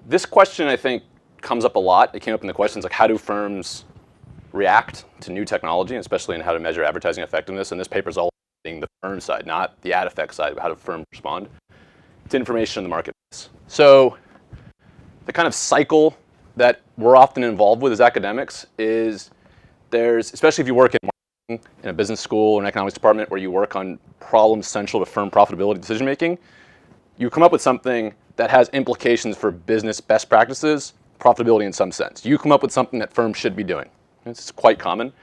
This question, I think, comes up a lot. It came up in the questions like, how do firms react to new technology, especially in how to measure advertising effectiveness? And this paper is all being the firm side, not the ad effect side, but how do firms respond to information in the marketplace. So the kind of cycle that we're often involved with as academics is especially if you work in marketing, in a business school or an economics department where you work on problems central to firm profitability decision making, you come up with something that has implications for business best practices, profitability in some sense. You come up with something that firms should be doing. It's quite common.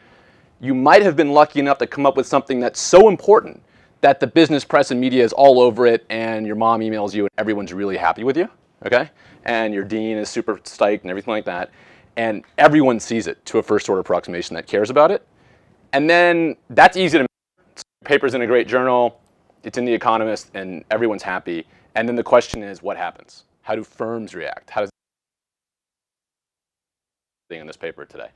You might have been lucky enough to come up with something that's so important that the business press and media is all over it and your mom emails you and everyone's really happy with you, okay? And your dean is super psyched and everything like that. And everyone sees it to a first order approximation that cares about it. And then that's easy to make. The paper's in a great journal, it's in The Economist, and everyone's happy. And then the question is, what happens? How do firms react? How does in this paper today?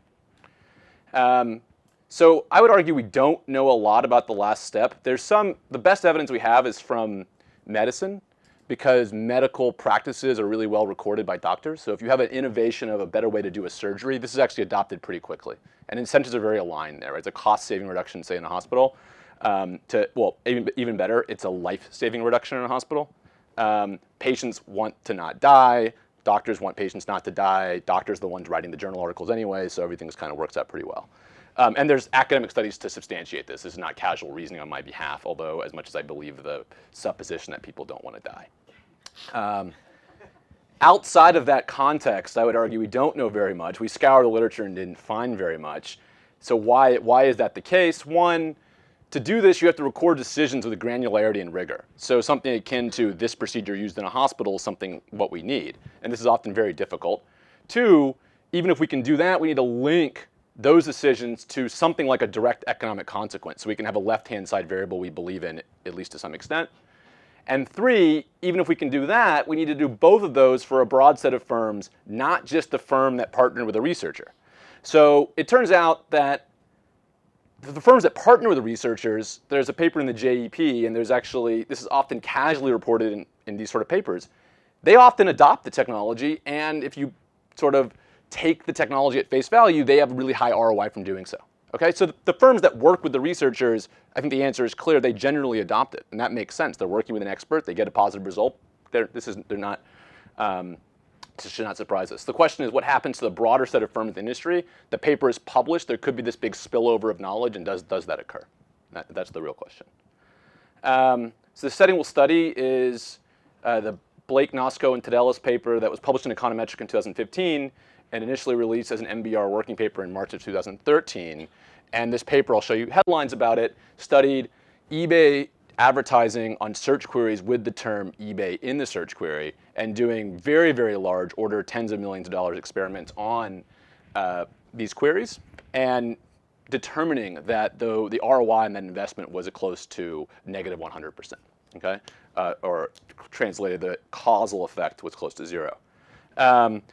So I would argue we don't know a lot about the last step. The best evidence we have is from medicine, because medical practices are really well recorded by doctors. So if you have an innovation of a better way to do a surgery, this is actually adopted pretty quickly. And incentives are very aligned there. It's a cost-saving reduction, say, in a hospital. Even better, it's a life-saving reduction in a hospital. Patients want to not die. Doctors want patients not to die. Doctors are the ones writing the journal articles anyway, so everything kind of works out pretty well. And there's academic studies to substantiate this. This is not casual reasoning on my behalf, although as much as I believe the supposition that people don't want to die. Outside of that context, I would argue we don't know very much. We scoured the literature and didn't find very much. So why is that the case? One, to do this, you have to record decisions with granularity and rigor. So something akin to this procedure used in a hospital is something what we need. And this is often very difficult. Two, even if we can do that, we need to link those decisions to something like a direct economic consequence. So we can have a left-hand side variable we believe in, at least to some extent. And three, even if we can do that, we need to do both of those for a broad set of firms, not just the firm that partnered with a researcher. So it turns out that the firms that partner with the researchers, there's a paper in the JEP, and this is often casually reported in these sort of papers, they often adopt the technology, and if you sort of take the technology at face value, they have a really high ROI from doing so. Okay, so the firms that work with the researchers, I think the answer is clear, they generally adopt it, and that makes sense. They're working with an expert, they get a positive result. This should not surprise us. The question is, what happens to the broader set of firms in the industry? The paper is published, there could be this big spillover of knowledge, and does that occur? That's the real question. So the setting we'll study is the Blake, Nosko, and Tadelis paper that was published in Econometric in 2015, and initially released as an MBR working paper in March of 2013. And this paper, I'll show you headlines about it, studied eBay advertising on search queries with the term eBay in the search query, and doing very, very large, order tens of millions of dollars experiments on these queries, and determining that though the ROI on that investment was close to negative 100%, okay? Or translated, the causal effect was close to zero.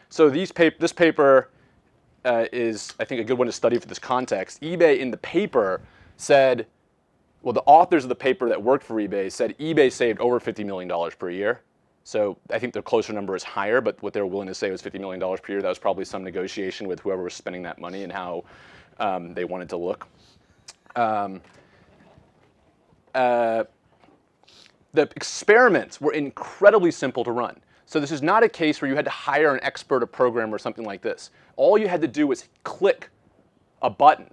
So this paper is, I think, a good one to study for this context. eBay in the paper said, well, the authors of the paper that worked for eBay said eBay saved over $50 million per year. So I think the closer number is higher, but what they were willing to say was $50 million per year. That was probably some negotiation with whoever was spending that money and how they wanted to look. The experiments were incredibly simple to run. So this is not a case where you had to hire an expert, a programmer, or something like this. All you had to do was click a button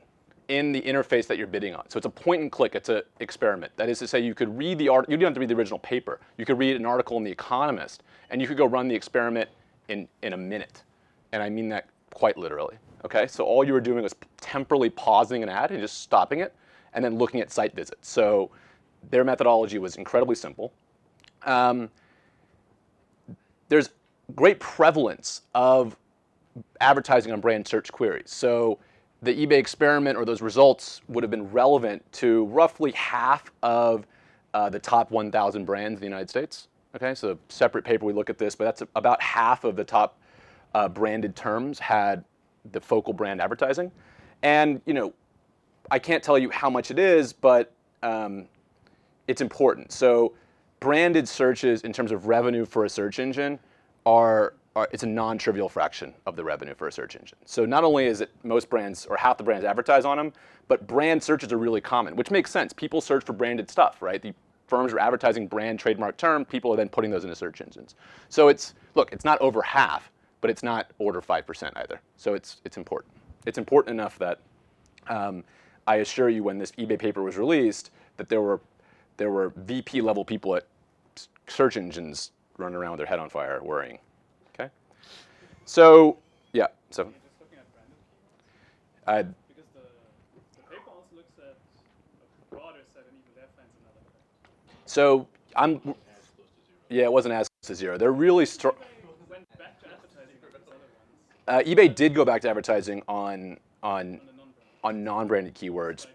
in the interface that you're bidding on. So it's a point and click, it's an experiment. That is to say, you could read the article, you didn't have to read the original paper. You could read an article in The Economist, and you could go run the experiment in a minute. And I mean that quite literally, okay? So all you were doing was temporally pausing an ad and just stopping it, and then looking at site visits. So their methodology was incredibly simple. There's great prevalence of advertising on brand search queries. So the eBay experiment or those results would have been relevant to roughly half of the top 1,000 brands in the United States. Okay, so separate paper we look at this, but that's about half of the top branded terms had the focal brand advertising. And I can't tell you how much it is, but it's important. So branded searches in terms of revenue for a search engine are it's a non-trivial fraction of the revenue for a search engine. So not only is it most brands or half the brands advertise on them, but brand searches are really common, which makes sense. People search for branded stuff, right? The firms are advertising brand trademark term. People are then putting those into search engines. So it's not over half, but it's not order 5% either. So it's important. It's important enough that I assure you, when this eBay paper was released, that there were VP level people at search engines running around with their head on fire, worrying. Okay. So yeah. So. Just looking at branded keywords. Because the paper also looks at a broader set, and even there finds another way. So yeah, it wasn't as close to zero. They're really strong. Went back to advertising for those other ones. eBay did go back to advertising on non-branded keywords.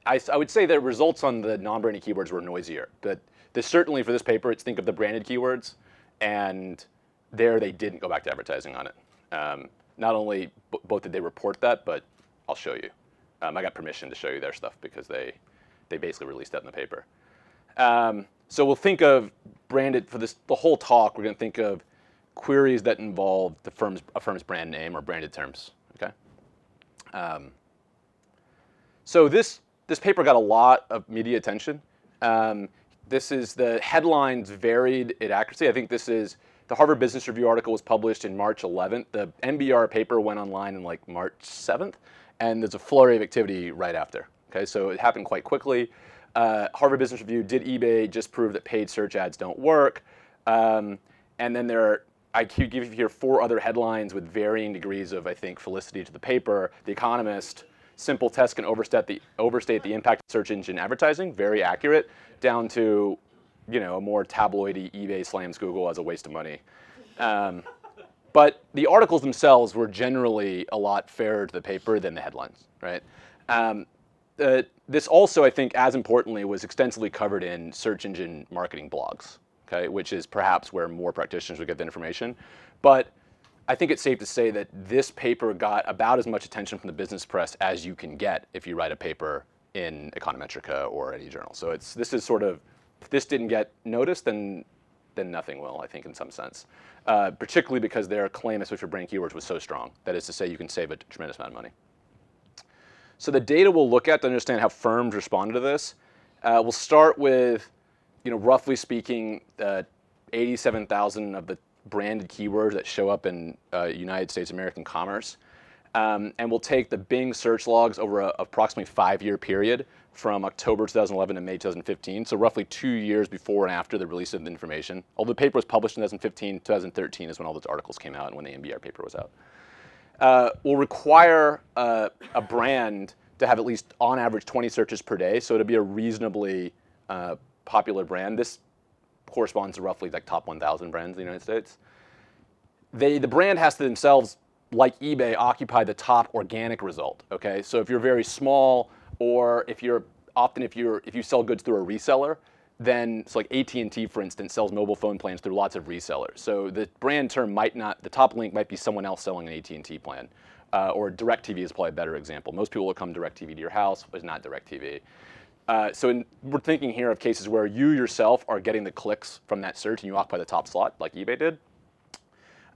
I would say the results on the non-branded keywords were noisier, but certainly for this paper, it's think of the branded keywords, and there they didn't go back to advertising on it. Not only both did they report that, but I'll show you. I got permission to show you their stuff because they basically released that in the paper. So we'll think of branded for the whole talk. We're going to think of queries that involve a firm's brand name or branded terms. Okay. So this paper got a lot of media attention. The headlines varied in accuracy. I think the Harvard Business Review article was published in March 11th. The NBR paper went online in like March 7th, and there's a flurry of activity right after. Okay, so it happened quite quickly. Harvard Business Review, did eBay just prove that paid search ads don't work? And then I could give you here 4 other headlines with varying degrees of, I think, felicity to the paper. The Economist, simple test can overstate the impact of search engine advertising, very accurate, down to, a more tabloidy eBay slams Google as a waste of money. But the articles themselves were generally a lot fairer to the paper than the headlines, right? This also, I think, as importantly, was extensively covered in search engine marketing blogs, okay, which is perhaps where more practitioners would get the information. But I think it's safe to say that this paper got about as much attention from the business press as you can get if you write a paper in Econometrica or any journal. So if this didn't get noticed, then nothing will, I think, in some sense. Particularly because their claim of switch for brand keywords was so strong. That is to say, you can save a tremendous amount of money. So the data we'll look at to understand how firms responded to this, we'll start with, roughly speaking, 87,000 of the branded keywords that show up in United States American commerce. And we'll take the Bing search logs over a approximately 5-year period from October 2011 to May 2015, so roughly 2 years before and after the release of the information. Although the paper was published in 2015, 2013 is when all those articles came out and when the NBR paper was out. We'll require a brand to have at least, on average, 20 searches per day, so to be a reasonably popular brand. This corresponds to roughly like top 1,000 brands in the United States. The brand has to themselves, like eBay, occupy the top organic result. Okay, so if you're very small, or if you sell goods through a reseller, then it's like AT&T, for instance, sells mobile phone plans through lots of resellers. So the brand term the top link might be someone else selling an AT&T plan, or DirecTV is probably a better example. Most people will come DirecTV to your house, but it's not DirecTV. We're thinking here of cases where you yourself are getting the clicks from that search and you occupy the top slot, like eBay did.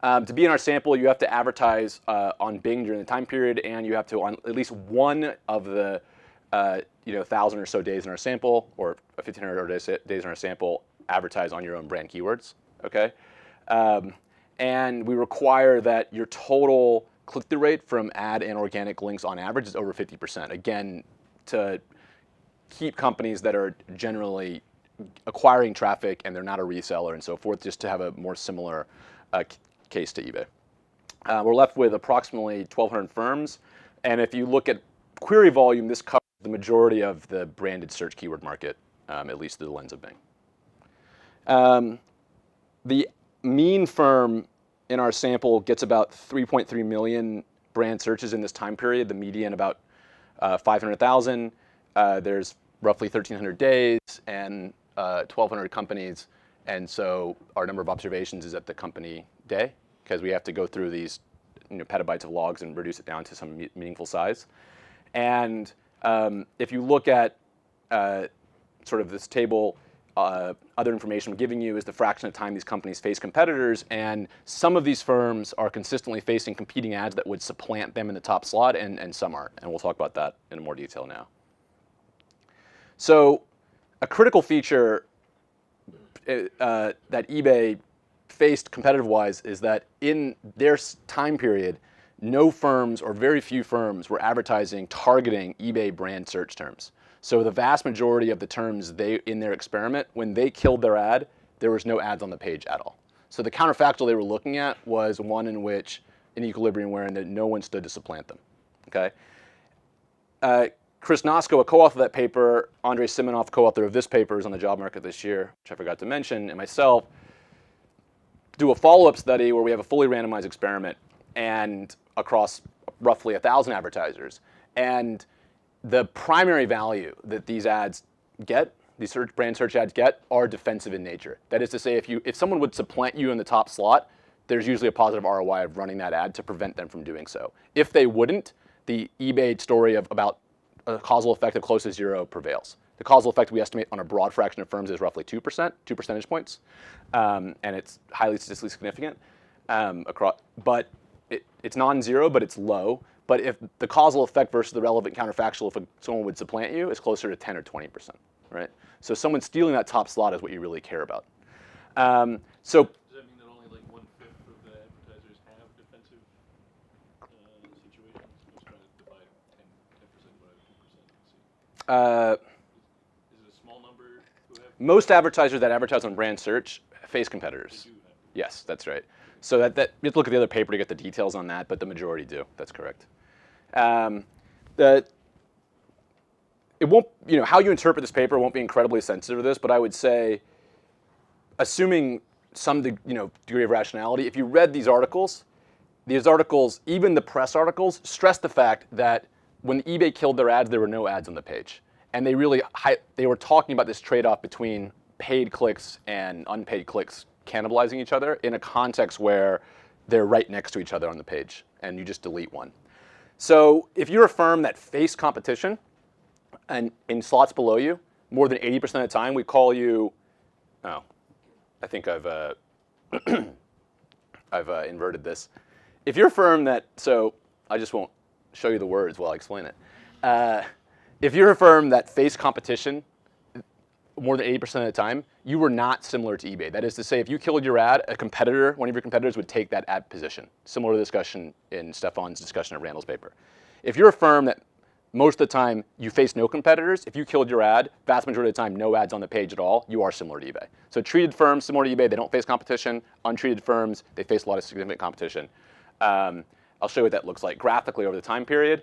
To be in our sample, you have to advertise on Bing during the time period, and you have to, on at least one of the 1,000 or so days in our sample, or 1,500 days in our sample, advertise on your own brand keywords. Okay, and we require that your total click-through rate from ad and organic links on average is over 50%. Again, to keep companies that are generally acquiring traffic and they're not a reseller and so forth, just to have a more similar case to eBay. We're left with approximately 1,200 firms, and if you look at query volume, this covers the majority of the branded search keyword market, at least through the lens of Bing. The mean firm in our sample gets about 3.3 million brand searches in this time period, the median about 500,000. There's roughly 1,300 days and 1,200 companies, and so our number of observations is at the company day, because we have to go through these petabytes of logs and reduce it down to some meaningful size. And if you look at sort of this table, other information I'm giving you is the fraction of time these companies face competitors, and some of these firms are consistently facing competing ads that would supplant them in the top slot, and some aren't, and we'll talk about that in more detail now. So a critical feature that eBay faced competitive-wise is that in their time period, no firms or very few firms were advertising targeting eBay brand search terms. So the vast majority of the terms in their experiment, when they killed their ad, there was no ads on the page at all. So the counterfactual they were looking at was one in which an equilibrium wherein that no one stood to supplant them. Okay. Chris Nosko, a co-author of that paper, Andrei Simonov, co-author of this paper, is on the job market this year, which I forgot to mention, and myself, do a follow-up study where we have a fully randomized experiment and across roughly 1,000 advertisers. And the primary value that these ads get, these brand search ads get, are defensive in nature. That is to say, if someone would supplant you in the top slot, there's usually a positive ROI of running that ad to prevent them from doing so. If they wouldn't, the eBay story of about a causal effect of close to 0 prevails. The causal effect we estimate on a broad fraction of firms is roughly 2%, 2 percentage points, and it's highly statistically significant. But it's non-zero, but it's low. But if the causal effect versus the relevant counterfactual, if someone would supplant you, is closer to 10 or 20%, right? So someone stealing that top slot is what you really care about. So does that mean that only like 1/5 of the advertisers have defensive situations? Let's try to divide 10% by 2%. Is it a small number who have? Most advertisers that advertise on brand search face competitors. They do have. Yes, that's right. So that you have to look at the other paper to get the details on that, but the majority do. That's correct. It won't, how you interpret this paper won't be incredibly sensitive to this, but I would say, assuming some degree of rationality, if you read these articles, even the press articles, stress the fact that when eBay killed their ads, there were no ads on the page. And they were talking about this trade-off between paid clicks and unpaid clicks cannibalizing each other in a context where they're right next to each other on the page, and you just delete one. So if you're a firm that faced competition and in slots below you, more than 80% of the time, we call you, I think I've inverted this. If you're a firm that, so I just won't show you the words while I explain it. If you're a firm that faced competition more than 80% of the time, you were not similar to eBay. That is to say, if you killed your ad, one of your competitors would take that ad position, similar to the discussion in Stefan's discussion at Randall's paper. If you're a firm that most of the time you face no competitors, if you killed your ad, vast majority of the time no ads on the page at all, you are similar to eBay. So treated firms similar to eBay, they don't face competition. Untreated firms, they face a lot of significant competition. I'll show you what that looks like graphically over the time period.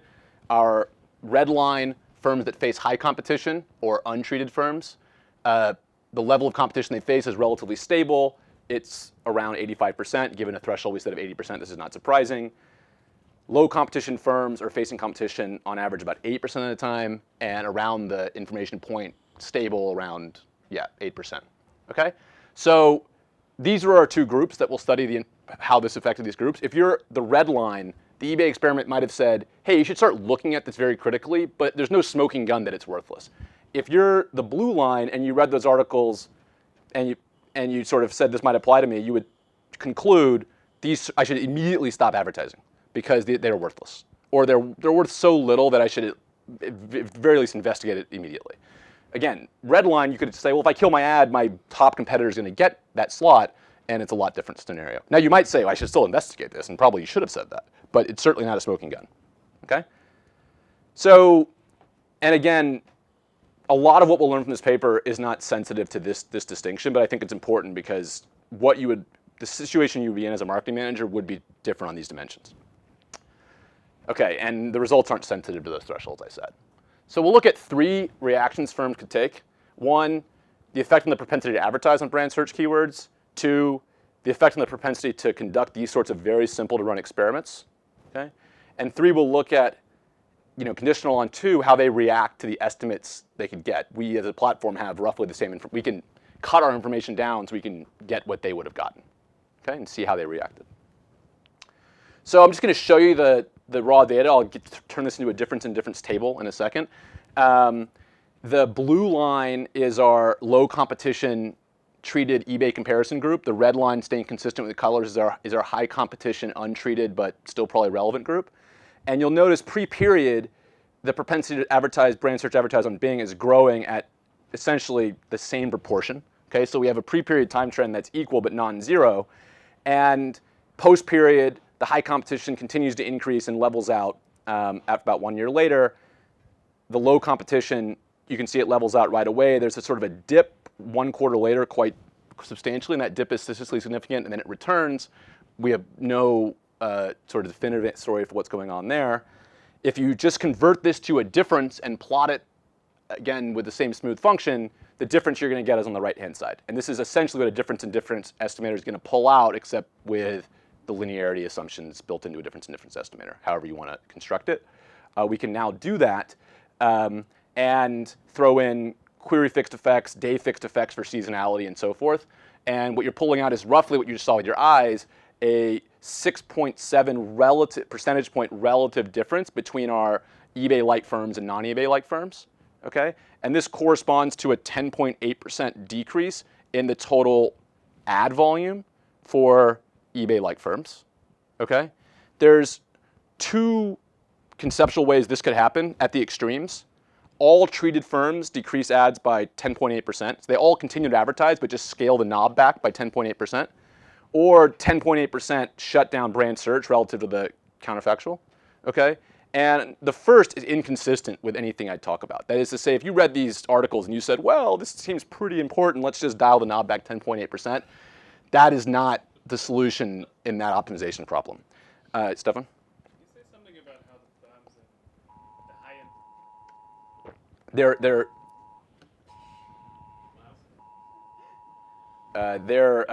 Our red line, firms that face high competition, or untreated firms. The level of competition they face is relatively stable. It's around 85%. Given a threshold we said of 80%, this is not surprising. Low competition firms are facing competition on average about 8% of the time, and around the information point, stable around, 8%. Okay? So these are our two groups that will study how this affected these groups. If you're the red line, the eBay experiment might have said, hey, you should start looking at this very critically, but there's no smoking gun that it's worthless. If you're the blue line and you read those articles and you sort of said this might apply to me, you would conclude I should immediately stop advertising because they're worthless, or they're worth so little that I should at very least investigate it immediately. Again, red line, you could say, well, if I kill my ad, my top competitor is going to get that slot, and it's a lot different scenario. Now you might say, well, I should still investigate this, and probably you should have said that, but it's certainly not a smoking gun. Okay? So, and again, a lot of what we'll learn from this paper is not sensitive to this distinction, but I think it's important because the situation you would be in as a marketing manager would be different on these dimensions. Okay, and the results aren't sensitive to those thresholds I said. So we'll look at 3 reactions firms could take. 1, the effect on the propensity to advertise on brand search keywords. 2, the effect on the propensity to conduct these sorts of very simple to run experiments. Okay? And 3, we'll look at, conditional on 2, how they react to the estimates they could get. We as a platform have roughly the same we can cut our information down so we can get what they would have gotten. Okay, and see how they reacted. So I'm just going to show you the raw data. I'll turn this into a difference in difference table in a second. The blue line is our low competition treated eBay comparison group. The red line, staying consistent with the colors, is our high competition untreated but still probably relevant group. And you'll notice pre-period, the propensity to advertise, brand search advertise on Bing is growing at essentially the same proportion. Okay, so we have a pre-period time trend that's equal but non-zero. And post-period, the high competition continues to increase and levels out about 1 year later. The low competition, you can see it levels out right away. There's a sort of a dip 1 quarter later quite substantially, and that dip is statistically significant, and then it returns. We have no sort of definitive story for what's going on there. If you just convert this to a difference and plot it, again, with the same smooth function, the difference you're going to get is on the right-hand side. And this is essentially what a difference in difference estimator is going to pull out, except with the linearity assumptions built into a difference in difference estimator, however you want to construct it. We can now do that and throw in query fixed effects, day fixed effects for seasonality, and so forth. And what you're pulling out is roughly what you just saw with your eyes, a 6.7 percentage point relative difference between our eBay-like firms and non-eBay-like firms. Okay? And this corresponds to a 10.8% decrease in the total ad volume for eBay-like firms. Okay? There's 2 conceptual ways this could happen at the extremes. All treated firms decrease ads by 10.8%. So they all continue to advertise, but just scale the knob back by 10.8%. Or 10.8% shut down brand search relative to the counterfactual. Okay? And the first is inconsistent with anything I talk about. That is to say, if you read these articles and you said, well, this seems pretty important, let's just dial the knob back 10.8%, that is not the solution in that optimization problem. Stefan? Can you say something about how the firms at the high end they're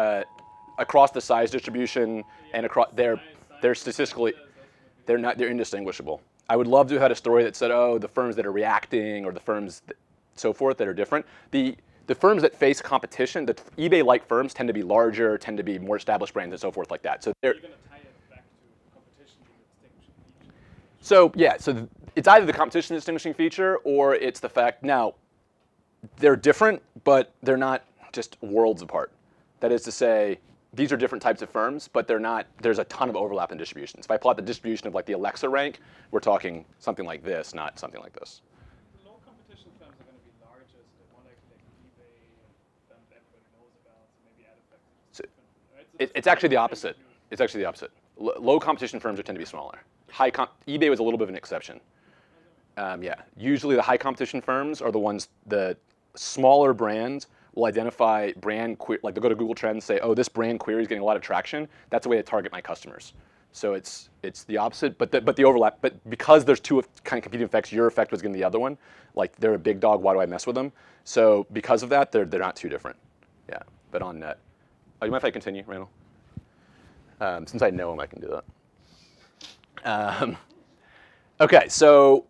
across the size distribution and across they're statistically they're indistinguishable. I would love to have had a story that said, oh, the firms that are reacting or the firms so forth that are different. The firms that face competition, the eBay-like firms tend to be larger, tend to be more established brands and so forth like that. So they're you're going to tie it back to competition being a distinguishing feature. So yeah, so it's either the competition distinguishing feature or it's the fact, now, they're different, but they're not just worlds apart. That is to say, these are different types of firms, but they're not, there's a ton of overlap in distributions. If I plot the distribution of like the Alexa rank, we're talking something like this, not something like this. The low competition firms are going to be largest, they're more likely like eBay and firms that everybody knows about, so maybe ad effects are just different, right? So It's actually the opposite. It's actually the opposite. Low competition firms tend to be smaller. eBay was a little bit of an exception. Yeah, usually the high competition firms are the ones, the smaller brands will identify brand, like they'll go to Google Trends and say, oh, this brand query is getting a lot of traction. That's the way to target my customers. So it's the opposite, but the overlap. But because there's 2 kind of competing effects, your effect was getting the other one. Like they're a big dog, why do I mess with them? So because of that, they're not too different. Yeah, but on net. Oh, you mind if I continue, Randall? Since I know him, I can do that. Okay, so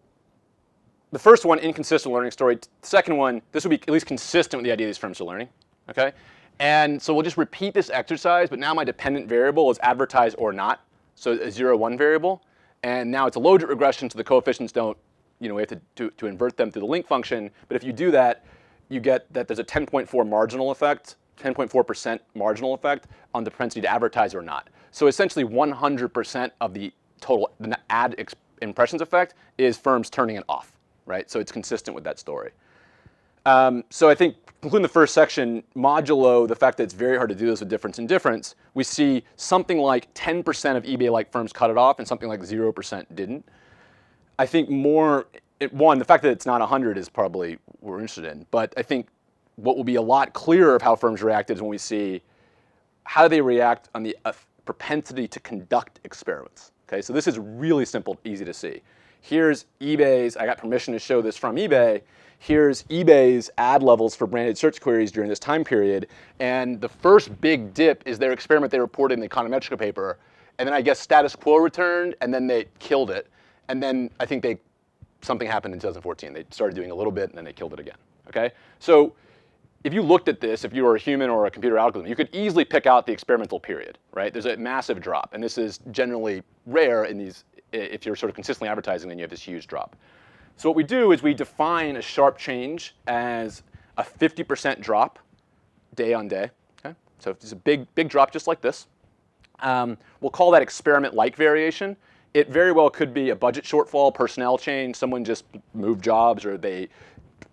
the first one, inconsistent learning story. The second one, this would be at least consistent with the idea these firms are learning. Okay, and so we'll just repeat this exercise, but now my dependent variable is advertise or not. So a 0, 1 variable, and now it's a logit regression, so the coefficients don't, we have to invert them through the link function. But if you do that, you get that there's a 10.4 marginal effect, 10.4% marginal effect on the propensity to advertise or not. So essentially 100% of the total ad impressions effect is firms turning it off, right? So it's consistent with that story. So I think, concluding the first section, modulo the fact that it's very hard to do this with difference in difference, we see something like 10% of eBay-like firms cut it off and something like 0% didn't. I think the fact that it's not 100 is probably what we're interested in. But I think what will be a lot clearer of how firms reacted is when we see how do they react on the propensity to conduct experiments. Okay, so this is really simple, easy to see. Here's eBay's, I got permission to show this from eBay. Here's eBay's ad levels for branded search queries during this time period. And the first big dip is their experiment they reported in the Econometrica paper. And then I guess status quo returned, and then they killed it. And then I think something happened in 2014. They started doing a little bit, and then they killed it again. Okay? So if you looked at this, if you were a human or a computer algorithm, you could easily pick out the experimental period, right? There's a massive drop. And this is generally rare in these, if you're sort of consistently advertising, then you have this huge drop. So what we do is we define a sharp change as a 50% drop day on day. Okay? So if it's a big drop just like this, we'll call that experiment-like variation. It very well could be a budget shortfall, personnel change, someone just moved jobs, or they,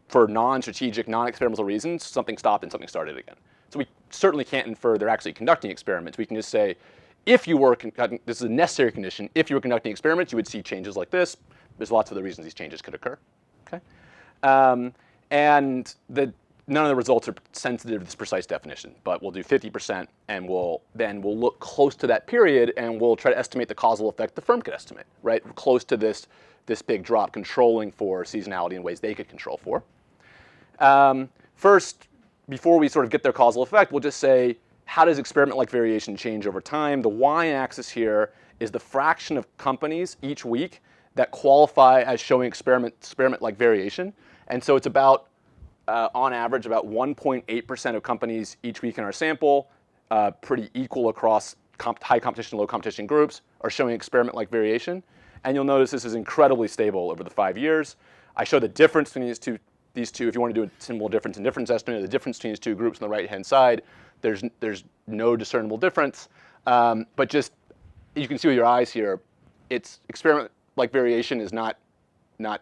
for non-strategic, non-experimental reasons, something stopped and something started again. So we certainly can't infer they're actually conducting experiments. We can just say, if you were conducting, this is a necessary condition, if you were conducting experiments, you would see changes like this. There's lots of other reasons these changes could occur. Okay? And none of the results are sensitive to this precise definition, but we'll do 50%, and we'll look close to that period, and we'll try to estimate the causal effect the firm could estimate, right? Close to this big drop, controlling for seasonality in ways they could control for. First, before we sort of get their causal effect, we'll just say, how does experiment-like variation change over time? The y-axis here is the fraction of companies each week that qualify as showing experiment-like variation. And so it's about, on average, about 1.8% of companies each week in our sample, pretty equal across high competition, low competition groups, are showing experiment-like variation. And you'll notice this is incredibly stable over the 5 years. I show the difference between these two. If you want to do a symbol difference and difference estimate, the difference between these two groups on the right-hand side, there's no discernible difference. But just, you can see with your eyes here, it's experiment-like variation is not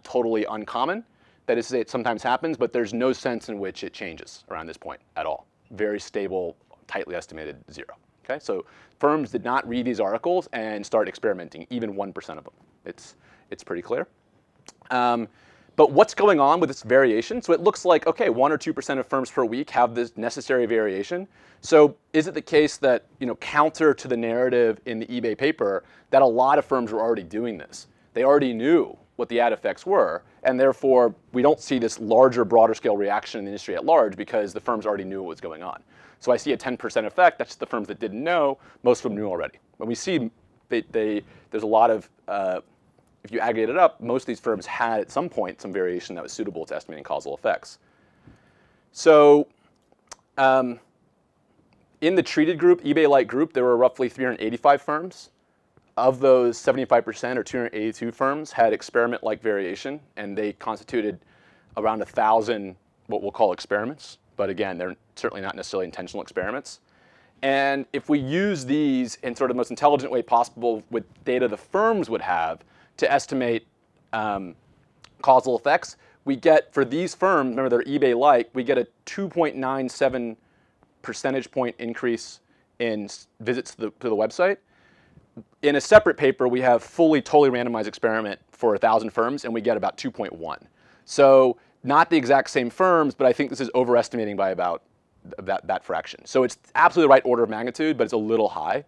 totally uncommon. That is to say, it sometimes happens, but there's no sense in which it changes around this point at all. Very stable, tightly estimated 0. Okay, so firms did not read these articles and start experimenting, even 1% of them. It's pretty clear. But what's going on with this variation? So it looks like, okay, 1 or 2% of firms per week have this necessary variation. So is it the case that, counter to the narrative in the eBay paper, that a lot of firms were already doing this? They already knew what the ad effects were, and therefore we don't see this larger, broader scale reaction in the industry at large because the firms already knew what was going on. So I see a 10% effect. That's the firms that didn't know. Most of them knew already. When we see there's a lot of, if you aggregate it up, most of these firms had at some point some variation that was suitable to estimating causal effects. So in the treated group, eBay-like group, there were roughly 385 firms. Of those, 75% or 282 firms had experiment-like variation, and they constituted around 1,000 what we'll call experiments. But again, they're certainly not necessarily intentional experiments. And if we use these in sort of the most intelligent way possible with data the firms would have to estimate causal effects, we get, for these firms, remember they're eBay-like, we get a 2.97 percentage point increase in visits to the website. In a separate paper, we have totally randomized experiment for 1,000 firms, and we get about 2.1. So not the exact same firms, but I think this is overestimating by about that fraction. So it's absolutely the right order of magnitude, but it's a little high.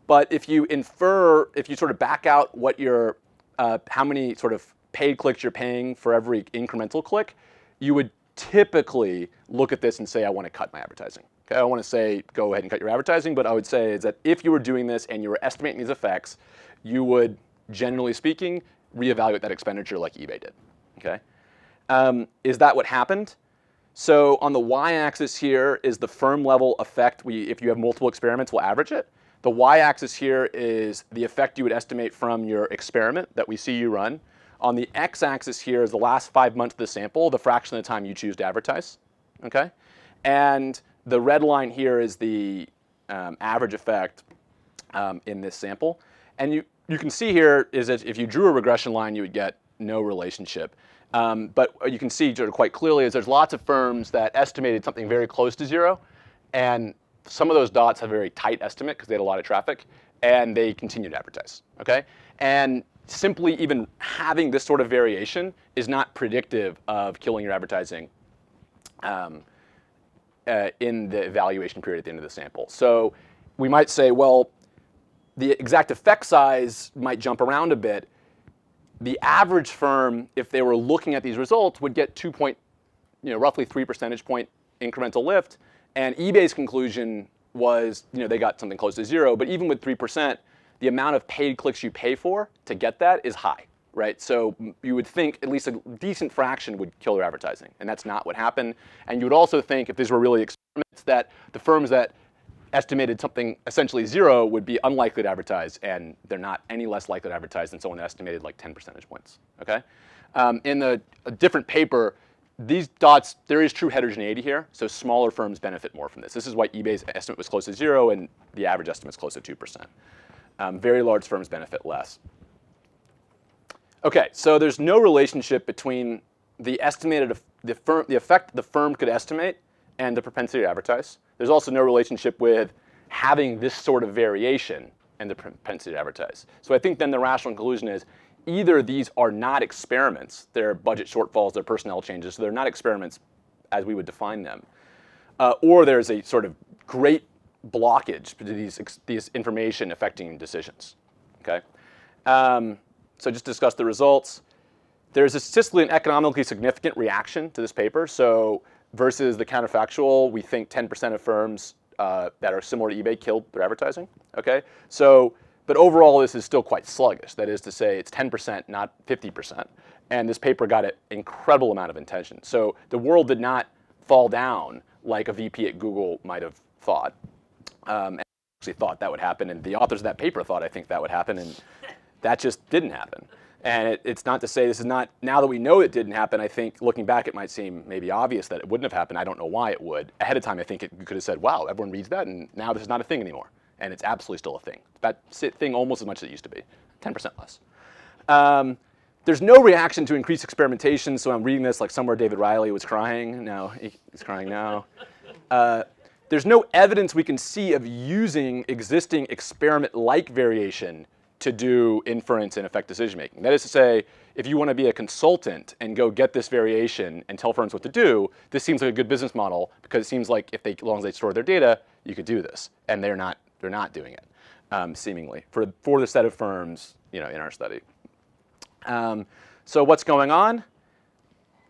But if you sort of back out what your, how many sort of paid clicks you're paying for every incremental click, you would typically look at this and say, I want to cut my advertising. Okay? I don't want to say, go ahead and cut your advertising, but I would say is that if you were doing this and you were estimating these effects, you would, generally speaking, reevaluate that expenditure like eBay did. Okay? Is that what happened? So on the y-axis here is the firm level effect. If you have multiple experiments, we'll average it. The y-axis here is the effect you would estimate from your experiment that we see you run. On the x-axis here is the last 5 months of the sample, the fraction of the time you choose to advertise. Okay? And the red line here is the average effect in this sample. And you can see here is that if you drew a regression line, you would get no relationship. But you can see sort of quite clearly is there's lots of firms that estimated something very close to 0, and some of those dots have a very tight estimate because they had a lot of traffic, and they continue to advertise. Okay? And simply even having this sort of variation is not predictive of killing your advertising in the evaluation period at the end of the sample. So we might say, well, the exact effect size might jump around a bit. The average firm, if they were looking at these results, would get roughly 3 percentage point incremental lift. And eBay's conclusion was, they got something close to 0. But even with 3%, the amount of paid clicks you pay for to get that is high, right? So you would think at least a decent fraction would kill your advertising. And that's not what happened. And you would also think if these were really experiments that the firms that estimated something essentially 0 would be unlikely to advertise, and they're not any less likely to advertise than someone that estimated like 10 percentage points. Okay, In a different paper, these dots, there is true heterogeneity here, so smaller firms benefit more from this. This is why eBay's estimate was close to 0 and the average estimate is close to 2%. Very large firms benefit less. Okay, so there's no relationship between the estimated the effect the firm could estimate and the propensity to advertise. There's also no relationship with having this sort of variation and the propensity to advertise. So I think then the rational conclusion is either these are not experiments, they're budget shortfalls, they're personnel changes, so they're not experiments as we would define them, or there's a sort of great blockage to these information affecting decisions. Okay, so just discuss the results. There's a statistically and economically significant reaction to this paper. So versus the counterfactual, we think 10% of firms that are similar to eBay killed their advertising. Okay, so but overall this is still quite sluggish. That is to say, it's 10%, not 50%. And this paper got an incredible amount of attention. So the world did not fall down like a VP at Google might have thought. And actually thought that would happen, and the authors of that paper thought I think that would happen, and that just didn't happen. And it's not to say this is not, now that we know it didn't happen, I think looking back it might seem maybe obvious that it wouldn't have happened. I don't know why it would. Ahead of time I think you could have said, wow, everyone reads that and now this is not a thing anymore. And it's absolutely still a thing. That thing almost as much as it used to be, 10% less. There's no reaction to increased experimentation, so I'm reading this like somewhere David Riley was crying. No, he's crying now. There's no evidence we can see of using existing experiment-like variation to do inference and affect decision making. That is to say, if you want to be a consultant and go get this variation and tell firms what to do, this seems like a good business model because it seems like if they, as long as they store their data, you could do this, and they're not doing it, seemingly for the set of firms in our study. So what's going on?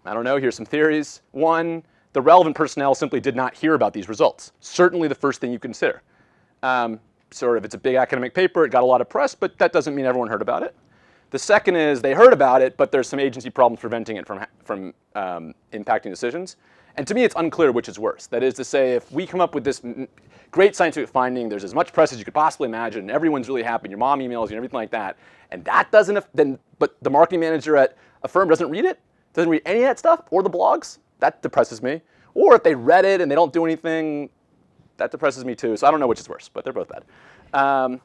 I don't know. Here's some theories. One, the relevant personnel simply did not hear about these results. Certainly the first thing you consider. Sort of, it's a big academic paper, it got a lot of press, but that doesn't mean everyone heard about it. The second is they heard about it, but there's some agency problems preventing it from impacting decisions. And to me, it's unclear which is worse. That is to say, if we come up with this great scientific finding, there's as much press as you could possibly imagine, and everyone's really happy, your mom emails you and everything like that, and that doesn't, but the marketing manager at a firm doesn't read it, doesn't read any of that stuff, or the blogs, that depresses me. Or if they read it and they don't do anything, that depresses me too. So I don't know which is worse, but they're both bad.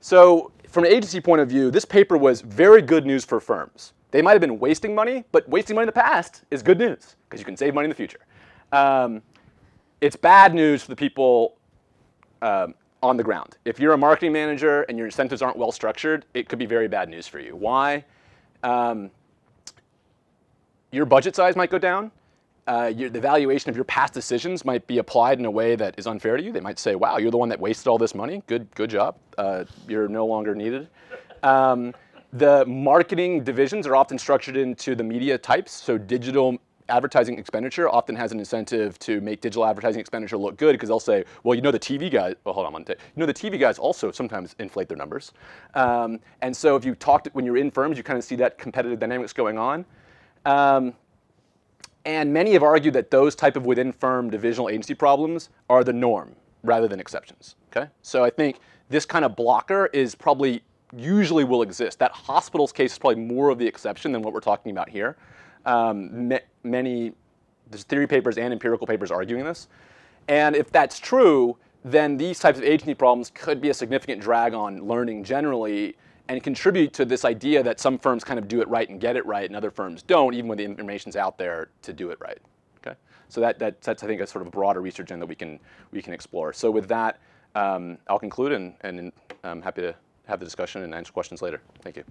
So from an agency point of view, this paper was very good news for firms. They might have been wasting money, but wasting money in the past is good news because you can save money in the future. It's bad news for the people on the ground. If you're a marketing manager and your incentives aren't well structured, it could be very bad news for you. Why? Your budget size might go down. The valuation of your past decisions might be applied in a way that is unfair to you. They might say, wow, you're the one that wasted all this money. Good job. You're no longer needed. The marketing divisions are often structured into the media types. So digital advertising expenditure often has an incentive to make digital advertising expenditure look good because they'll say, well, the TV guys, well, hold on, the TV guys also sometimes inflate their numbers. And so if you when you're in firms, you kind of see that competitive dynamics going on. And many have argued that those type of within-firm divisional agency problems are the norm rather than exceptions. Okay, so I think this kind of blocker is probably usually will exist. That hospital's case is probably more of the exception than what we're talking about here. There's theory papers and empirical papers arguing this. And if that's true, then these types of agency problems could be a significant drag on learning generally and contribute to this idea that some firms kind of do it right and get it right and other firms don't, even when the information's out there to do it right. Okay? So that's I think a sort of a broader research end that we can explore. So with that, I'll conclude and I'm happy to have the discussion and answer questions later. Thank you.